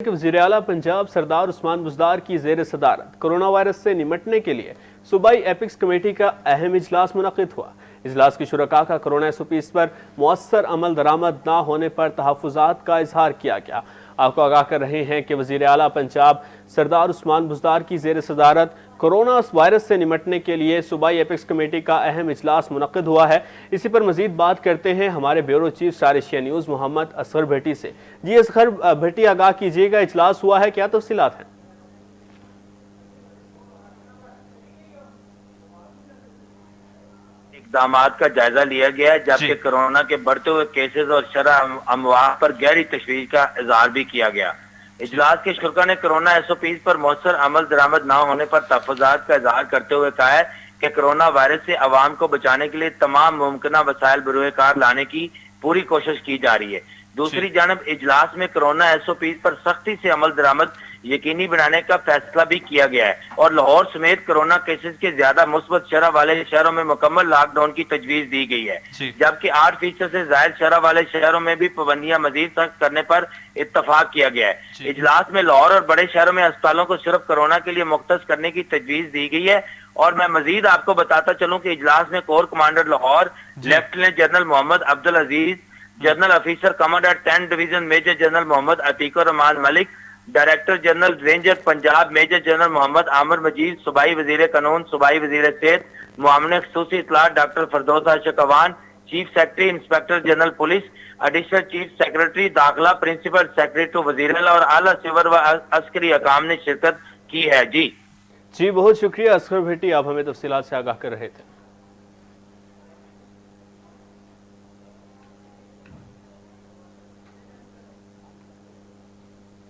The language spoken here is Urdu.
کہ وزیراعلیٰ پنجاب سردار عثمان بزدار کی زیر صدارت کرونا وائرس سے نمٹنے کے لیے صوبائی ایپکس کمیٹی کا اہم اجلاس منعقد ہوا۔ اجلاس کی شرکاء کا کرونا SOPs پر مؤثر عمل درآمد نہ ہونے پر تحفظات کا اظہار کیا گیا۔ آپ کو آگاہ کر رہے ہیں کہ وزیراعلیٰ پنجاب سردار عثمان بزدار کی زیر صدارت کرونا وائرس سے نمٹنے کے لیے صوبائی ایپکس کمیٹی کا اہم اجلاس منعقد ہوا ہے۔ اسی پر مزید بات کرتے ہیں ہمارے bureau chief Star Asia News Muhammad Asghar Bhatti سے۔ جی اصغر بھٹی، آگاہ کیجیے گا، اجلاس ہوا ہے، کیا تفصیلات ہیں؟ اقدامات کا جائزہ لیا گیا ہے، جبکہ کرونا کے بڑھتے ہوئے کیسز اور شرح اموات پر گہری تشویش کا اظہار بھی کیا گیا۔ اجلاس کے شرکاء نے کرونا SOPs پر مؤثر عمل درآمد نہ ہونے پر تحفظات کا اظہار کرتے ہوئے کہا ہے کہ کرونا وائرس سے عوام کو بچانے کے لیے تمام ممکنہ وسائل بروئے کار لانے کی پوری کوشش کی جا رہی ہے۔ دوسری جانب اجلاس میں کرونا SOPs پر سختی سے عمل درآمد یقینی بنانے کا فیصلہ بھی کیا گیا ہے اور لاہور سمیت کرونا کیسز کے زیادہ مثبت شرح والے شہروں میں مکمل لاک ڈاؤن کی تجویز دی گئی ہے، جبکہ 8% سے زائد شرح والے شہروں میں بھی پابندیاں مزید سخت کرنے پر اتفاق کیا گیا ہے۔ اجلاس میں لاہور اور بڑے شہروں میں اسپتالوں کو صرف کرونا کے لیے مختص کرنے کی تجویز دی گئی ہے۔ اور میں مزید آپ کو بتاتا چلوں کہ اجلاس میں corps commander Lahore lieutenant general Muhammad Abdul Aziz, general officer commander 10 division major general Muhammad Atiq ur Rehman Malik, director general ranger Punjab major general Muhammad Amir Majeed, صوبائی وزیر قانون، صوبائی وزیر صحت، معاون خصوصی اطلاعات doctor Firdous Ashiq Awan, chief secretary inspector general police, additional chief secretary داخلہ، پرنسپل سیکرٹری ٹو وزیر اعلیٰ اور اعلیٰ سول و عسکری حکام نے شرکت کی ہے۔ جی بہت شکریہ اصغر بھٹی، آپ ہمیں تفصیلات سے آگاہ کر رہے تھے۔